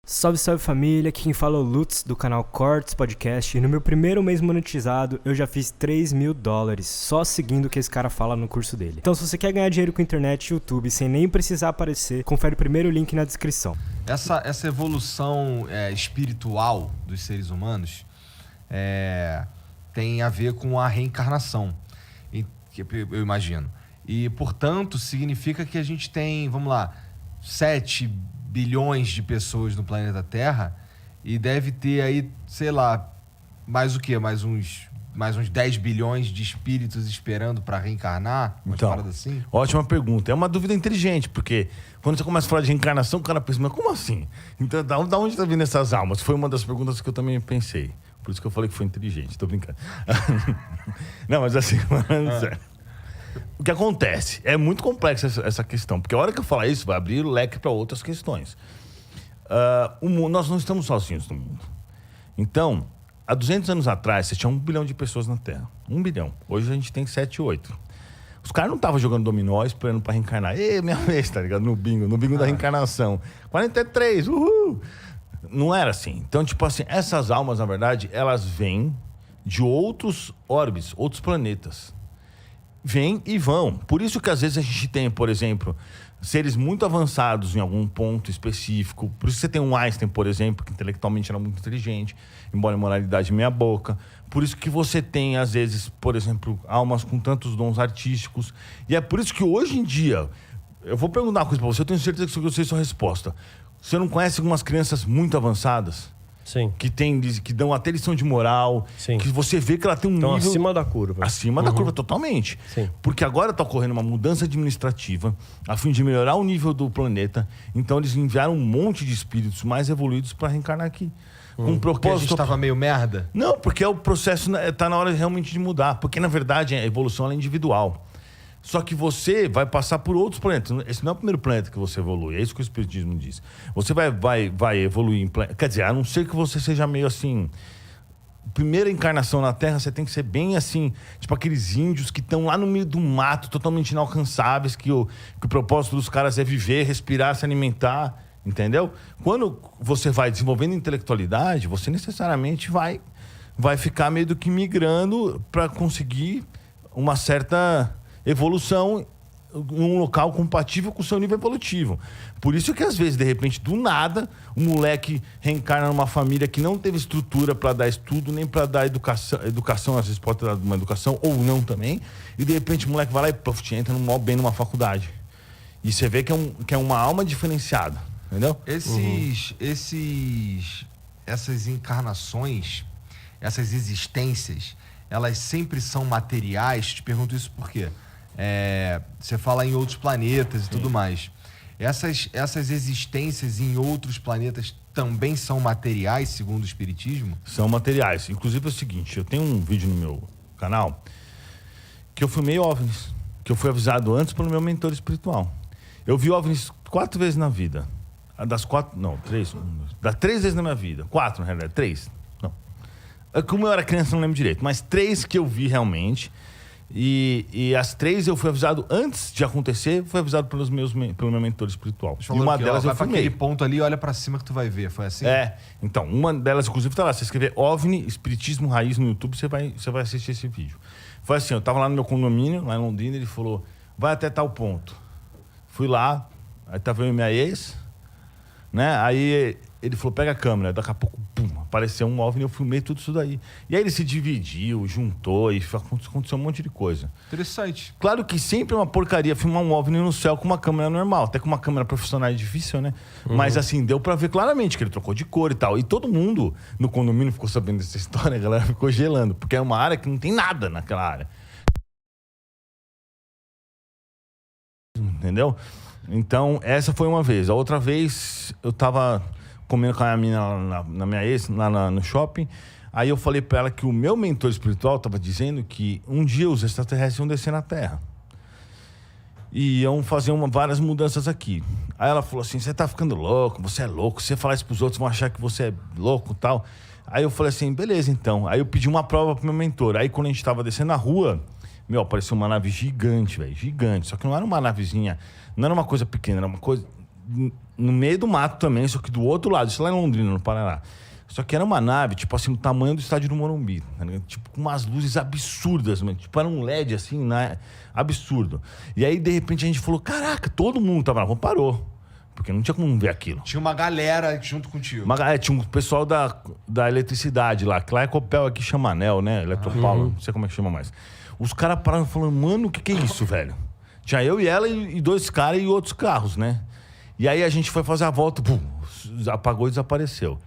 Salve, salve família, aqui quem fala é o Lutz do canal Cortes Podcast e no meu primeiro mês monetizado eu já fiz $3.000 só seguindo o que esse cara fala no curso dele. Então se você quer ganhar dinheiro com internet e YouTube sem nem precisar aparecer, confere o primeiro link na descrição. Essa evolução espiritual dos seres humanos tem a ver com a reencarnação, eu imagino. E, portanto, significa que a gente tem, vamos lá, 7 bilhões de pessoas no planeta Terra e deve ter aí, sei lá, mais o quê? Mais uns 10 bilhões de espíritos esperando para reencarnar? Então, assim? Ótima pergunta. É uma dúvida inteligente, porque quando você começa a falar de reencarnação, o cara pensa, mas como assim? Então, da onde tá vindo essas almas? Foi uma das perguntas que eu também pensei. Por isso que eu falei que foi inteligente. Tô brincando. Não, mas assim, sério. O que acontece? É muito complexa essa questão, porque a hora que eu falar isso, vai abrir o leque para outras questões. Nós não estamos sozinhos no mundo. Então, há 200 anos atrás, você tinha 1 bilhão de pessoas na Terra. 1 bilhão. Hoje a gente tem 7, 8. Os caras não estavam jogando dominó esperando para reencarnar. Ei, minha vez, tá ligado? No bingo da reencarnação. 43, uhul! Não era assim. Então, tipo assim, essas almas, na verdade, elas vêm de outros orbes, outros planetas. Vêm e vão. Por isso que às vezes a gente tem, por exemplo, seres muito avançados em algum ponto específico. Por isso que você tem um Einstein, por exemplo, que intelectualmente era muito inteligente, embora a moralidade meia boca. Por isso que você tem, às vezes, por exemplo, almas com tantos dons artísticos. E é por isso que hoje em dia, eu vou perguntar uma coisa pra você, eu tenho certeza que eu sei sua resposta. Você não conhece algumas crianças muito avançadas? Sim. Que dão até lição de moral. Sim. Que você vê que ela tem um nível... acima da curva. Acima da curva, totalmente. Sim. Porque agora está ocorrendo uma mudança administrativa a fim de melhorar o nível do planeta. Então eles enviaram um monte de espíritos mais evoluídos para reencarnar aqui. Com um propósito... Porque a gente estava meio merda? Não, porque o processo está na hora realmente de mudar. Porque, na verdade, a evolução é individual. Só que você vai passar por outros planetas. Esse não é o primeiro planeta que você evolui. É isso que o Espiritismo diz. Você vai evoluir em planeta... Quer dizer, a não ser que você seja meio assim... Primeira encarnação na Terra, você tem que ser bem assim... Tipo aqueles índios que estão lá no meio do mato, totalmente inalcançáveis, que o propósito dos caras é viver, respirar, se alimentar. Entendeu? Quando você vai desenvolvendo intelectualidade, você necessariamente vai ficar meio do que migrando para conseguir uma certa... evolução em um local compatível com o seu nível evolutivo. Por isso que, às vezes, de repente, do nada, o moleque reencarna numa família que não teve estrutura para dar estudo, nem para dar educação, às vezes pode ter dado uma educação, ou não também, e de repente o moleque vai lá e puff, entra bem numa faculdade. E você vê que é uma alma diferenciada, entendeu? Essas encarnações, essas existências, elas sempre são materiais? Te pergunto isso por quê? Você fala em outros planetas e tudo mais. Essas existências em outros planetas também são materiais, segundo o Espiritismo? São materiais. Inclusive é o seguinte, eu tenho um vídeo no meu canal que eu filmei OVNIs, que eu fui avisado antes pelo meu mentor espiritual. Eu vi OVNIs 4 vezes na vida. Das 4... Não, 3. Das 3 vezes na minha vida. 4, na realidade. 3. Não. Como eu era criança, não lembro direito. Mas 3 que eu vi realmente... E as 3 eu fui avisado antes de acontecer, fui avisado pelo meu mentor espiritual. E uma delas eu filmei. Aquele ponto ali, olha pra cima que tu vai ver, foi assim? Então, uma delas inclusive tá lá, você escrever OVNI, Espiritismo Raiz no YouTube, você vai assistir esse vídeo. Foi assim, eu tava lá no meu condomínio, lá em Londrina, ele falou, vai até tal ponto. Fui lá, aí tava eu e minha ex, né, aí ele falou, pega a câmera, daqui a pouco, pum, apareceu um OVNI, eu filmei tudo isso daí. E aí ele se dividiu, juntou e aconteceu um monte de coisa. Interessante. Claro que sempre é uma porcaria filmar um OVNI no céu com uma câmera normal. Até com uma câmera profissional é difícil, né? Mas assim, deu pra ver claramente que ele trocou de cor e tal. E todo mundo no condomínio ficou sabendo dessa história, a galera ficou gelando. Porque é uma área que não tem nada naquela área. Entendeu? Então, essa foi uma vez. A outra vez, eu tava comendo com a minha mina na minha ex, lá no shopping. Aí eu falei pra ela que o meu mentor espiritual tava dizendo que um dia os extraterrestres iam descer na Terra. E iam fazer várias mudanças aqui. Aí ela falou assim, você tá ficando louco, você é louco. Se você falar isso pros outros, vão achar que você é louco e tal. Aí eu falei assim, beleza então. Aí eu pedi uma prova pro meu mentor. Aí quando a gente tava descendo na rua, apareceu uma nave gigante, velho, gigante. Só que não era uma navezinha, não era uma coisa pequena, era uma coisa no meio do mato também, só que do outro lado, isso lá em Londrina, no Paraná. Só que era uma nave, tipo assim, do tamanho do estádio do Morumbi. Tá, tipo, com umas luzes absurdas, mano. Tipo, era um LED, assim, né? Absurdo. E aí, de repente, a gente falou, caraca, todo mundo tava lá. Parou. Porque não tinha como ver aquilo. Tinha uma galera junto contigo. Tinha um pessoal da eletricidade lá. Que lá é Copel, aqui chama Anel, né? Eletropaulo, não sei como é que chama mais. Os caras pararam falando, mano, o que é isso, velho? Tinha eu e ela e 2 caras e outros carros, né? E aí a gente foi fazer a volta, pum, apagou e desapareceu.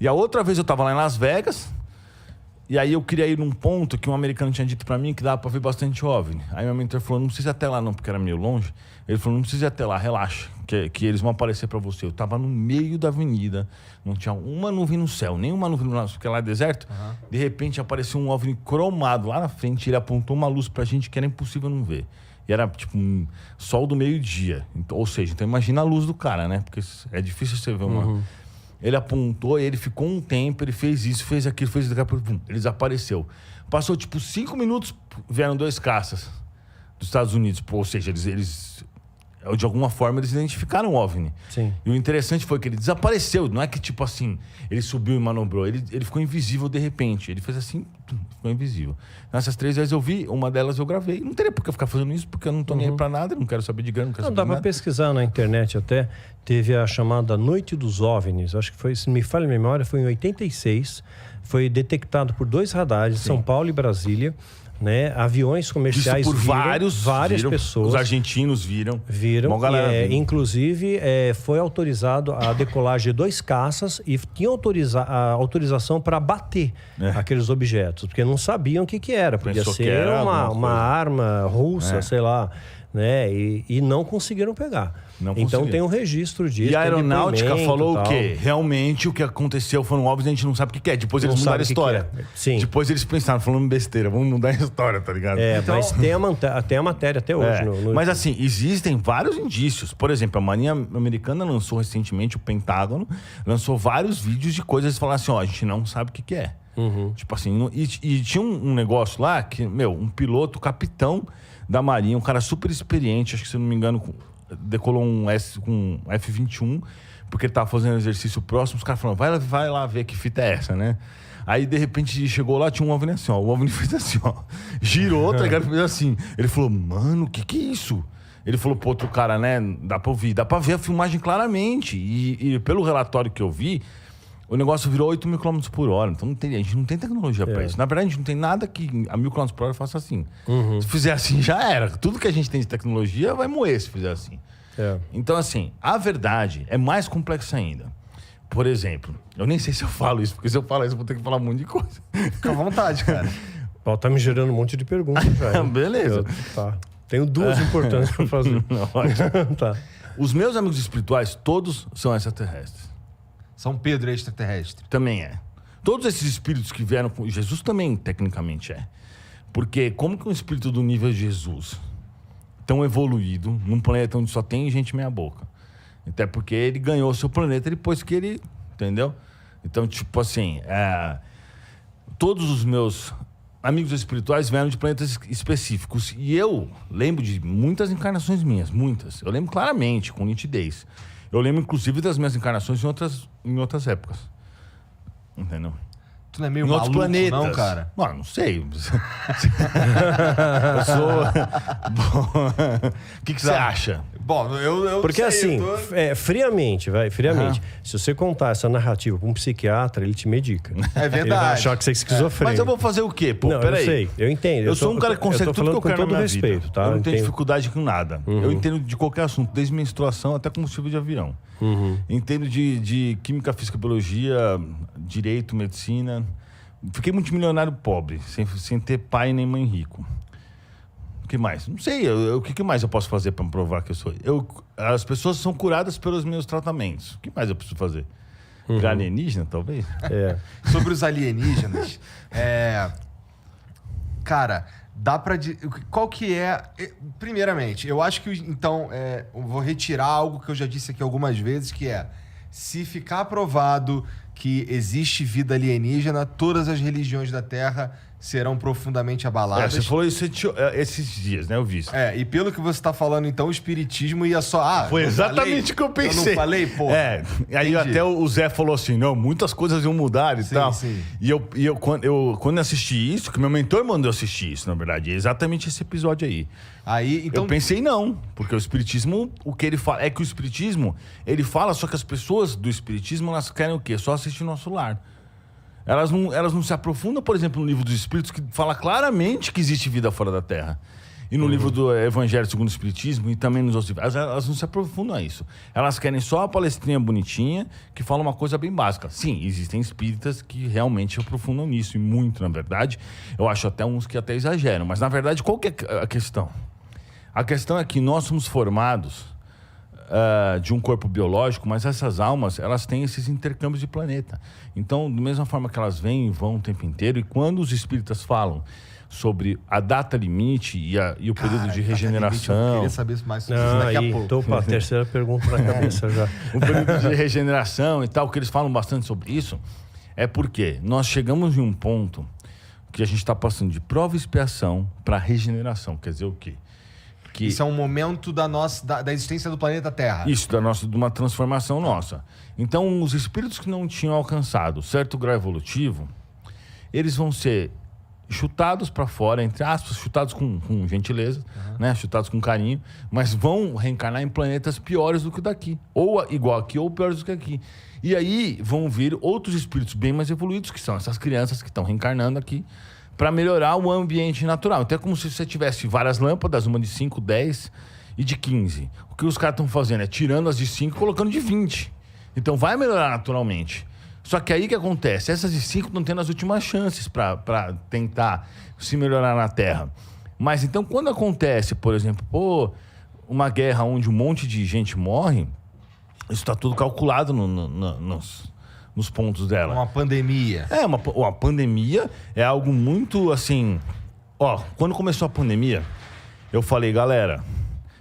E a outra vez eu tava lá em Las Vegas, e aí eu queria ir num ponto que um americano tinha dito pra mim que dava pra ver bastante OVNI. Aí meu mentor falou, não precisa ir até lá não, porque era meio longe. Ele falou, não precisa ir até lá, relaxa, que eles vão aparecer pra você. Eu tava no meio da avenida, não tinha uma nuvem no céu, nenhuma nuvem no céu, porque lá é deserto. De repente apareceu um OVNI cromado lá na frente, ele apontou uma luz pra gente que era impossível não ver. E era tipo um sol do meio-dia. Então, ou seja, então imagina a luz do cara, né? Porque é difícil você ver uma... Ele apontou, ele ficou um tempo, ele fez isso, fez aquilo, fez daqui a pouco, ele desapareceu. Passou tipo 5 minutos, vieram 2 caças dos Estados Unidos. Ou seja, eles de alguma forma eles identificaram o OVNI. Sim. E o interessante foi que ele desapareceu. Não é que tipo assim, ele subiu e manobrou. Ele ficou invisível de repente. Ele fez assim, ficou invisível. Nessas 3 vezes eu vi, uma delas eu gravei. Não teria por que eu ficar fazendo isso, porque eu não tô nem aí pra nada, não quero saber de grana, não quero saber Dá de pra nada. pesquisar na internet até. Teve a chamada Noite dos OVNIs. Acho que foi, se me falha a memória, foi em 86. Foi detectado por 2 radares, São Paulo e Brasília. Né? Aviões comerciais Visto por várias viram, pessoas. Os argentinos viram. Viram. Galera, viu. Inclusive, foi autorizado a decolagem de 2 caças e tinha a autorização para bater aqueles objetos, porque não sabiam o que era. Podia Pensou que ser era uma arma russa, sei lá. Né? E não conseguiram pegar. Não então conseguiram. tem um registro disso. E a aeronáutica falou o tal. quê? Realmente o que aconteceu foram óbvios, a gente não sabe o que é. Depois eles mudaram a história. Sim. Depois eles pensaram, falando besteira, vamos mudar a história, tá ligado? Então... Mas tem a matéria até hoje. Mas assim, existem vários indícios. Por exemplo, a Marinha Americana lançou recentemente, o Pentágono, lançou vários vídeos de coisas e falaram assim, a gente não sabe o que é. Tipo assim, e tinha um negócio lá que, um piloto, capitão da Marinha, um cara super experiente, acho que se não me engano, decolou um F-21, porque ele tava fazendo exercício próximo, os caras falaram, vai lá ver que fita é essa, né? Aí, de repente, chegou lá, tinha um OVNI assim, o OVNI fez assim, girou, tá ligado? Fez assim. Ele falou, mano, o que é isso? Ele falou pro outro cara, né, dá pra ouvir, dá pra ver a filmagem claramente. E pelo relatório que eu vi, o negócio virou 8 mil km por hora. Então a gente não tem tecnologia pra isso. Na verdade, a gente não tem nada que a 1000 km por hora faça assim. Se fizer assim, já era. Tudo que a gente tem de tecnologia vai moer se fizer assim. Então, assim, a verdade é mais complexa ainda. Por exemplo, eu nem sei se eu falo isso, porque se eu falar isso, eu vou ter que falar um monte de coisa. Fica à vontade, cara. Tá me gerando um monte de perguntas já. Beleza. Tenho 2 importantes pra fazer. Tá. Os meus amigos espirituais, todos são extraterrestres. São Pedro é extraterrestre. Também é. Todos esses espíritos que vieram com Jesus também, tecnicamente, é. Porque como que um espírito do nível de Jesus, tão evoluído, num planeta onde só tem gente meia boca? Até porque ele ganhou o seu planeta depois que ele... Entendeu? Então, tipo assim... todos os meus amigos espirituais vieram de planetas específicos. E eu lembro de muitas encarnações minhas. Muitas. Eu lembro claramente, com nitidez. Eu lembro, inclusive, das minhas encarnações em outras épocas. Entendeu? Tu não é meio Em outros maluco, planetas. não, cara? Mano, não sei. Eu sou... O que você acha? Bom, eu Porque sei, assim, eu tô... friamente, se você contar essa narrativa pra um psiquiatra, ele te medica. É verdade. Ele vai achar que você é esquizofrênico. Mas eu vou fazer o quê? Pô, Não, peraí. eu sei, eu entendo. Eu sou um cara que consegue tudo que eu quero na minha respeito, vida. tá? Eu não tenho dificuldade com nada. Eu entendo de qualquer assunto, desde menstruação até combustível de avião. Entendo de química, física, biologia, direito, medicina. Fiquei multimilionário pobre, sem ter pai nem mãe rico. O que mais? Não sei. O que mais eu posso fazer para provar que eu sou? As pessoas são curadas pelos meus tratamentos. O que mais eu preciso fazer? Virar alienígena, talvez? Sobre os alienígenas, cara, dá pra... Qual que é... Primeiramente, eu acho que, então, eu vou retirar algo que eu já disse aqui algumas vezes, que é, se ficar provado que existe vida alienígena, todas as religiões da Terra serão profundamente abaladas. Você falou isso esses dias, né? Eu vi isso. E pelo que você tá falando, então, o espiritismo ia só... Foi exatamente o que eu pensei. Eu não falei, pô. Aí até o Zé falou assim, não, muitas coisas iam mudar e tal. Sim. E eu quando eu assisti isso, que meu mentor mandou assistir isso, na verdade, é exatamente esse episódio aí. Então... Eu pensei não, porque o espiritismo, o que ele fala, é que o espiritismo, ele fala, só que as pessoas do espiritismo, elas querem o quê? Só assistir o nosso lar. Elas não se aprofundam, por exemplo, no livro dos Espíritos, que fala claramente que existe vida fora da Terra. E no livro do Evangelho segundo o Espiritismo, e também nos outros livros. Elas não se aprofundam a isso. Elas querem só a palestrinha bonitinha, que fala uma coisa bem básica. Sim, existem espíritas que realmente se aprofundam nisso, e muito, na verdade. Eu acho até uns que até exageram. Mas, na verdade, qual que é a questão? A questão é que nós somos formados de um corpo biológico, mas essas almas, elas têm esses intercâmbios de planeta. Então, da mesma forma que elas vêm e vão o tempo inteiro, e quando os espíritas falam sobre a data limite e o período de regeneração... Eu queria saber mais sobre isso daqui a pouco. Tô com a terceira pergunta na cabeça já. O período de regeneração e tal, que eles falam bastante sobre isso, é porque nós chegamos em um ponto que a gente está passando de prova e expiação para regeneração. Quer dizer o quê? Isso é um momento da existência do planeta Terra. Isso, de uma transformação nossa. Então, os espíritos que não tinham alcançado certo grau evolutivo, eles vão ser chutados para fora, entre aspas, chutados com gentileza, né? Chutados com carinho, mas vão reencarnar em planetas piores do que o daqui. Ou igual aqui, ou piores do que aqui. E aí vão vir outros espíritos bem mais evoluídos, que são essas crianças que estão reencarnando aqui, para melhorar o ambiente natural. Então é como se você tivesse várias lâmpadas, uma de 5, 10 e de 15. O que os caras estão fazendo é tirando as de 5 e colocando de 20. Então vai melhorar naturalmente. Só que aí o que acontece? Essas de 5 estão tendo as últimas chances para tentar se melhorar na Terra. Mas então quando acontece, por exemplo, uma guerra onde um monte de gente morre, isso está tudo calculado nos pontos dela. Uma pandemia. Uma pandemia é algo muito assim... Quando começou a pandemia, eu falei, galera,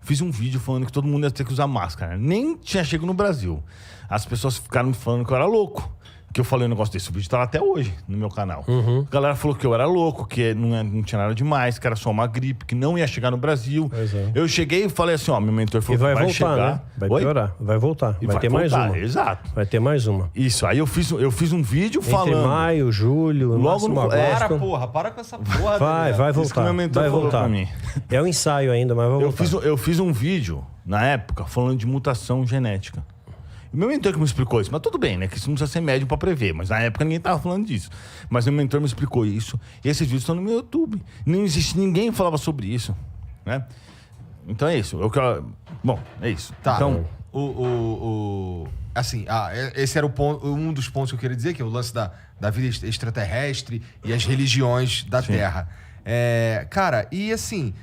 fiz um vídeo falando que todo mundo ia ter que usar máscara. Nem tinha chegado no Brasil. As pessoas ficaram me falando que eu era louco. Que eu falei um negócio desse. O vídeo tá lá até hoje no meu canal. A galera falou que eu era louco, que não tinha nada demais, que era só uma gripe, que não ia chegar no Brasil. Eu cheguei e falei assim, meu mentor falou que vai voltar, chegar. Né? Vai piorar, vai voltar. Vai ter mais uma. Exato. Vai ter mais uma. Isso, aí eu fiz um vídeo falando... Entre maio, julho, logo no agosto. Para com essa porra. Vai voltar. Isso que meu mentor vai falou voltar. Pra mim. É um ensaio ainda, mas vai voltar. Eu fiz um vídeo, na época, falando de mutação genética. O meu mentor que me explicou isso, mas tudo bem, né? Que isso não precisa ser médium pra prever, mas na época ninguém tava falando disso. Mas meu mentor me explicou isso, e esses vídeos estão no meu YouTube. Não existe ninguém que falava sobre isso, né? Então é isso. Bom, é isso. Tá. Então, assim, esse era um dos pontos que eu queria dizer, que é o lance da vida extraterrestre e as religiões da Terra. Cara, e assim...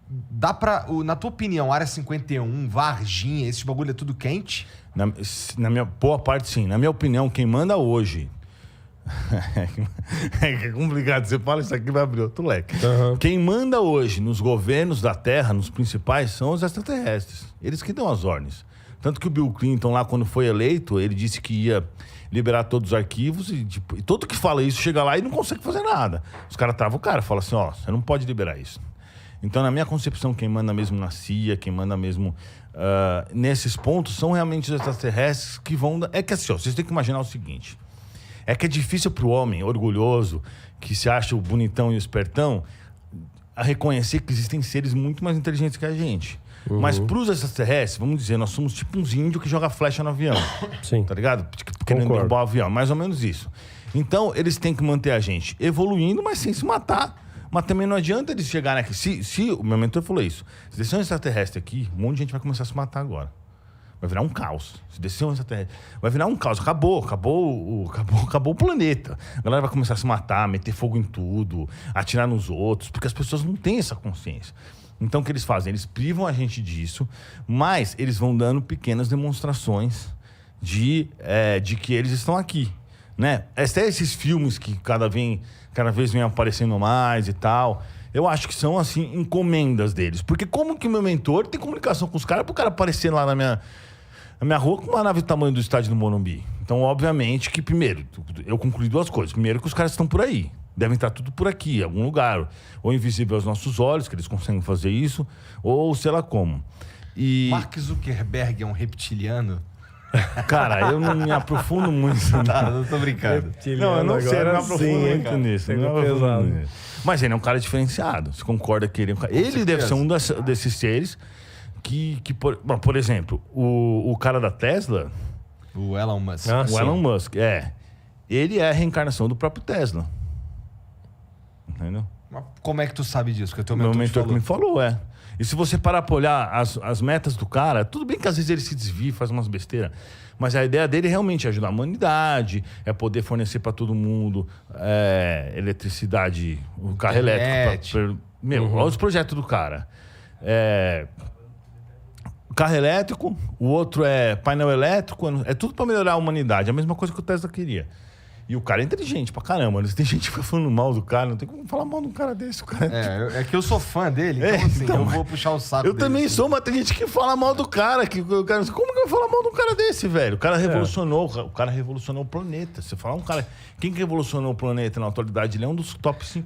Dá pra... Na tua opinião, Área 51, Varginha, esse bagulho é tudo quente? Na minha boa parte, sim. Na minha opinião, quem manda hoje... é complicado. Você fala isso aqui, vai abrir outro leque. Quem manda hoje nos governos da Terra, nos principais, são os extraterrestres. Eles que dão as ordens. Tanto que o Bill Clinton, lá quando foi eleito, ele disse que ia liberar todos os arquivos e todo que fala isso chega lá e não consegue fazer nada. Os caras travam o cara, falam assim, você não pode liberar isso. Então, na minha concepção, quem manda mesmo na CIA, quem manda mesmo nesses pontos, são realmente os extraterrestres que vão... É que assim, vocês têm que imaginar o seguinte. É que é difícil pro homem orgulhoso, que se acha o bonitão e o espertão, a reconhecer que existem seres muito mais inteligentes que a gente. Mas pros extraterrestres, vamos dizer, nós somos tipo uns índios que jogam flecha no avião. Sim. Tá ligado? Querendo derrubar o avião. Mais ou menos isso. Então, eles têm que manter a gente evoluindo, mas sem se matar. Mas também não adianta eles chegarem aqui. Se o meu mentor falou isso, se descer um extraterrestre aqui, um monte de gente vai começar a se matar agora. Vai virar um caos. Se descer um extraterrestre, vai virar um caos. Acabou o planeta. A galera vai começar a se matar, meter fogo em tudo, atirar nos outros, porque as pessoas não têm essa consciência. Então o que eles fazem? Eles privam a gente disso, mas eles vão dando pequenas demonstrações de que eles estão aqui. Né? Até esses filmes que cada vez vem aparecendo mais e tal, eu acho que são, assim, encomendas deles. Porque como que o meu mentor tem comunicação com os caras pro cara aparecer lá na minha rua com uma nave do tamanho do estádio do Morumbi? Então, obviamente que, primeiro, eu concluí duas coisas. Primeiro, que os caras estão por aí. Devem estar tudo por aqui, em algum lugar. Ou invisível aos nossos olhos, que eles conseguem fazer isso, ou sei lá como. E, Mark Zuckerberg é um reptiliano? cara, eu não me aprofundo muito. Tá, não tô brincando. Não, eu não sei, eu não me aprofundo muito cara. nisso. Pegou Não me aprofundo pesado. nisso. Mas ele é um cara diferenciado. Você concorda que ele é um cara... Ele deve ser um desses seres que por exemplo, o cara da Tesla, O Elon Musk. Ah, o sim. Elon Musk, ele é a reencarnação do próprio Tesla. Entendeu? Mas como é que tu sabe disso? Que o teu Meu mentor te mentor que falou. me falou, E se você parar pra olhar as metas do cara, tudo bem que às vezes ele se desvia, faz umas besteiras, mas a ideia dele realmente é ajudar a humanidade, é poder fornecer pra todo mundo eletricidade, o carro Internet. elétrico. Olha os projetos do cara. Carro elétrico, o outro é painel elétrico, é tudo pra melhorar a humanidade, é a mesma coisa que o Tesla queria. E o cara é inteligente pra caramba. Tem gente que fica falando mal do cara. Não tem como falar mal de um cara desse. O cara... É que eu sou fã dele, então assim, eu vou puxar o saco Eu dele. também assim. sou, mas tem gente que fala mal do cara. Como que eu vou falar mal de um cara desse, velho? O cara revolucionou. O cara revolucionou o planeta. Você fala um cara... Quem que revolucionou o planeta na atualidade? Ele é um dos top 5